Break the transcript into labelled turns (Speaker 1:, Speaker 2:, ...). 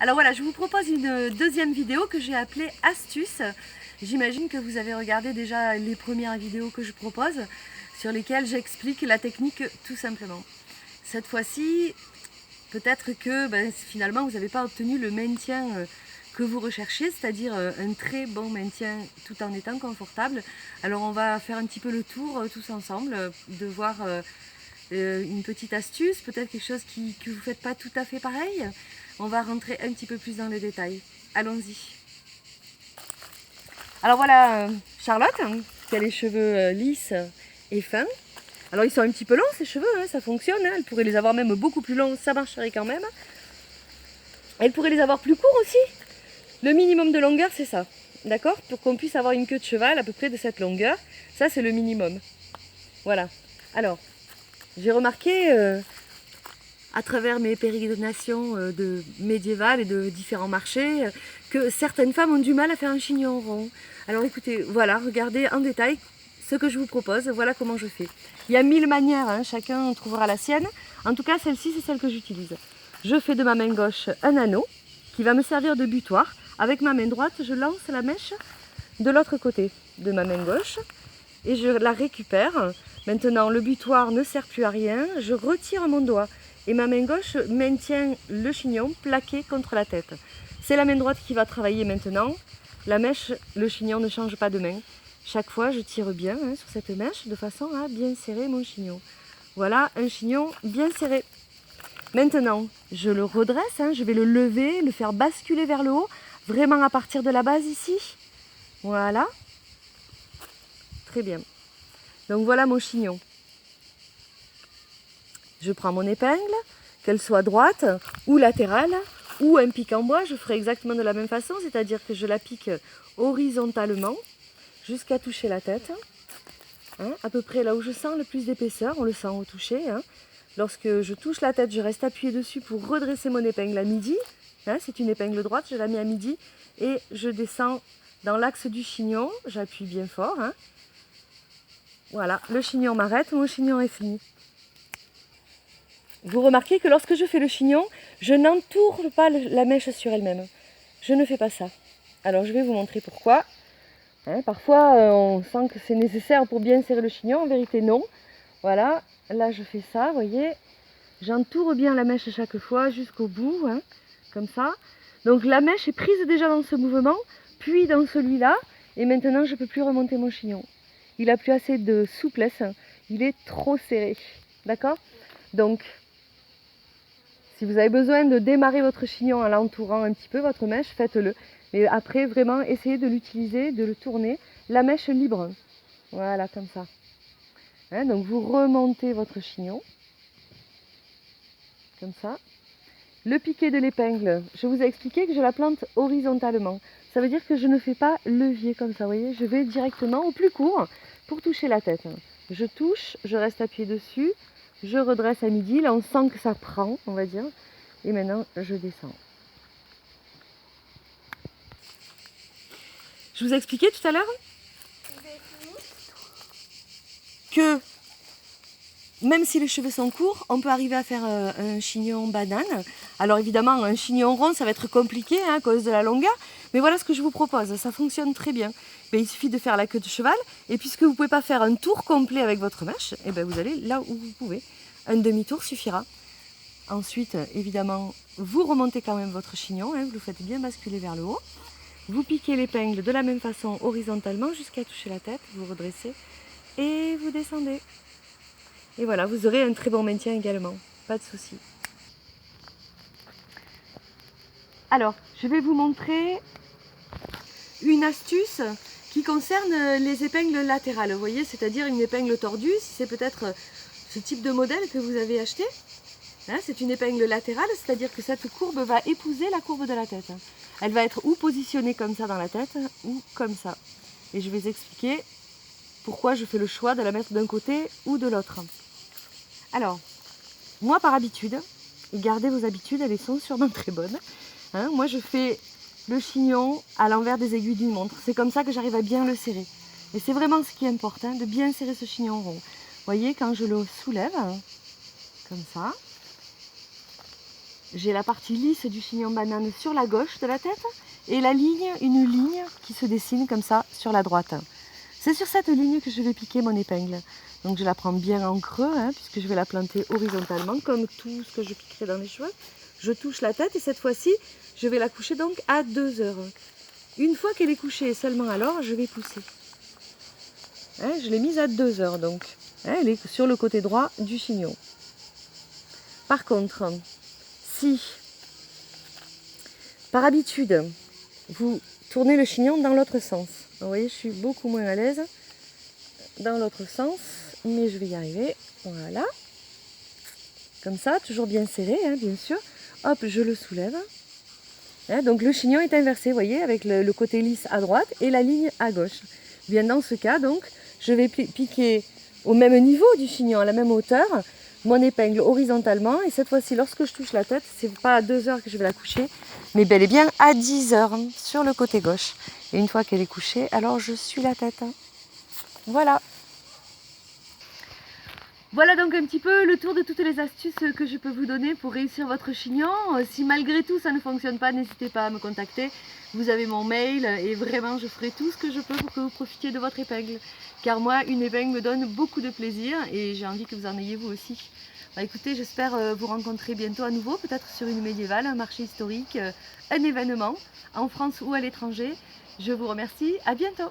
Speaker 1: Alors voilà, je vous propose une deuxième vidéo que j'ai appelée Astuces. J'imagine que vous avez regardé déjà les premières vidéos que je propose, sur lesquelles j'explique la technique tout simplement. Cette fois-ci, peut-être que finalement vous n'avez pas obtenu le maintien que vous recherchez, c'est-à-dire un très bon maintien tout en étant confortable. Alors on va faire un petit peu le tour tous ensemble, de voir une petite astuce, peut-être quelque chose que vous ne faites pas tout à fait pareil. On va rentrer un petit peu plus dans les détails. Allons-y. Alors voilà Charlotte, qui a les cheveux lisses et fins. Alors ils sont un petit peu longs ces cheveux, ça fonctionne, elle pourrait les avoir même beaucoup plus longs, ça marcherait quand même. Elle pourrait les avoir plus courts aussi. Le minimum de longueur c'est ça, d'accord? Pour qu'on puisse avoir une queue de cheval à peu près de cette longueur, ça c'est le minimum. Voilà. Alors, j'ai remarqué à travers mes pérégrinations de médiévales et de différents marchés que certaines femmes ont du mal à faire un chignon rond. Alors écoutez, voilà, regardez en détail ce que je vous propose, voilà comment je fais. Il y a 1000 manières, chacun trouvera la sienne. En tout cas, celle-ci, c'est celle que j'utilise. Je fais de ma main gauche un anneau qui va me servir de butoir. Avec ma main droite, je lance la mèche de l'autre côté de ma main gauche et je la récupère. Maintenant, le butoir ne sert plus à rien, je retire mon doigt et ma main gauche maintient le chignon plaqué contre la tête. C'est la main droite qui va travailler maintenant. La mèche, le chignon ne change pas de main. Chaque fois, je tire bien sur cette mèche de façon à bien serrer mon chignon. Voilà un chignon bien serré. Maintenant, je le redresse, je vais le lever, le faire basculer vers le haut, vraiment à partir de la base ici. Voilà. Très bien. Donc voilà mon chignon. Je prends mon épingle, qu'elle soit droite ou latérale, ou un pic en bois, je ferai exactement de la même façon, c'est-à-dire que je la pique horizontalement jusqu'à toucher la tête. À peu près là où je sens le plus d'épaisseur, on le sent au toucher. Lorsque je touche la tête, je reste appuyée dessus pour redresser mon épingle à midi. C'est une épingle droite, je la mets à midi et je descends dans l'axe du chignon, j'appuie bien fort. Voilà, le chignon m'arrête, mon chignon est fini. Vous remarquez que lorsque je fais le chignon, je n'entoure pas la mèche sur elle-même. Je ne fais pas ça. Alors je vais vous montrer pourquoi. Parfois on sent que c'est nécessaire pour bien serrer le chignon, en vérité non. Voilà, là je fais ça, vous voyez. J'entoure bien la mèche chaque fois jusqu'au bout, comme ça. Donc la mèche est prise déjà dans ce mouvement, puis dans celui-là, et maintenant je ne peux plus remonter mon chignon. Il n'a plus assez de souplesse, il est trop serré. D'accord? Donc, si vous avez besoin de démarrer votre chignon en l'entourant un petit peu, votre mèche, faites-le. Mais après, vraiment, essayez de l'utiliser, de le tourner, la mèche libre. Voilà, comme ça. Donc vous remontez votre chignon, comme ça. Le piqué de l'épingle, je vous ai expliqué que je la plante horizontalement. Ça veut dire que je ne fais pas levier comme ça, vous voyez. Je vais directement au plus court pour toucher la tête. Je touche, je reste appuyée dessus, je redresse à midi. Là, on sent que ça prend, on va dire. Et maintenant, je descends. Je vous ai expliqué tout à l'heure que même si les cheveux sont courts, on peut arriver à faire un chignon banane. Alors évidemment, un chignon rond, ça va être compliqué à cause de la longueur. Mais voilà ce que je vous propose, ça fonctionne très bien. Il suffit de faire la queue de cheval. Et puisque vous ne pouvez pas faire un tour complet avec votre mèche, vous allez là où vous pouvez. Un demi-tour suffira. Ensuite, évidemment, vous remontez quand même votre chignon. Vous le faites bien basculer vers le haut. Vous piquez l'épingle de la même façon horizontalement jusqu'à toucher la tête. Vous redressez et vous descendez. Et voilà, vous aurez un très bon maintien également, pas de souci. Alors, je vais vous montrer une astuce qui concerne les épingles latérales. Vous voyez, c'est-à-dire une épingle tordue, si c'est peut-être ce type de modèle que vous avez acheté. C'est une épingle latérale, c'est-à-dire que cette courbe va épouser la courbe de la tête. Elle va être ou positionnée comme ça dans la tête, ou comme ça. Et je vais vous expliquer pourquoi je fais le choix de la mettre d'un côté ou de l'autre. Alors, moi par habitude, et gardez vos habitudes, elles sont sûrement très bonnes. Moi je fais le chignon à l'envers des aiguilles d'une montre. C'est comme ça que j'arrive à bien le serrer. Et c'est vraiment ce qui importe, de bien serrer ce chignon rond. Vous voyez, quand je le soulève, comme ça, j'ai la partie lisse du chignon banane sur la gauche de la tête et la ligne, une ligne qui se dessine comme ça sur la droite. C'est sur cette ligne que je vais piquer mon épingle. Donc je la prends bien en creux, hein, puisque je vais la planter horizontalement, comme tout ce que je piquerai dans les cheveux. Je touche la tête et cette fois-ci, je vais la coucher donc à 2 heures. Une fois qu'elle est couchée, seulement alors, je vais pousser. Hein, je l'ai mise à 2 heures donc. Hein, elle est sur le côté droit du chignon. Par contre, si par habitude, vous tournez le chignon dans l'autre sens. Vous voyez, je suis beaucoup moins à l'aise dans l'autre sens, mais je vais y arriver. Voilà. Comme ça, toujours bien serré, hein, bien sûr. Hop, je le soulève. Hein, donc le chignon est inversé, vous voyez, avec le côté lisse à droite et la ligne à gauche. Bien, dans ce cas, donc, je vais piquer au même niveau du chignon, à la même hauteur, mon épingle horizontalement. Et cette fois-ci, lorsque je touche la tête, c'est pas à 2 heures que je vais la coucher, mais bel et bien à 10 heures sur le côté gauche. Et une fois qu'elle est couchée, alors je suis la tête. Voilà. Voilà donc un petit peu le tour de toutes les astuces que je peux vous donner pour réussir votre chignon. Si malgré tout ça ne fonctionne pas, n'hésitez pas à me contacter. Vous avez mon mail et vraiment je ferai tout ce que je peux pour que vous profitiez de votre épingle. Car moi, une épingle me donne beaucoup de plaisir et j'ai envie que vous en ayez vous aussi. Bah, écoutez, j'espère vous rencontrer bientôt à nouveau, peut-être sur une médiévale, un marché historique, un événement, en France ou à l'étranger. Je vous remercie, à bientôt.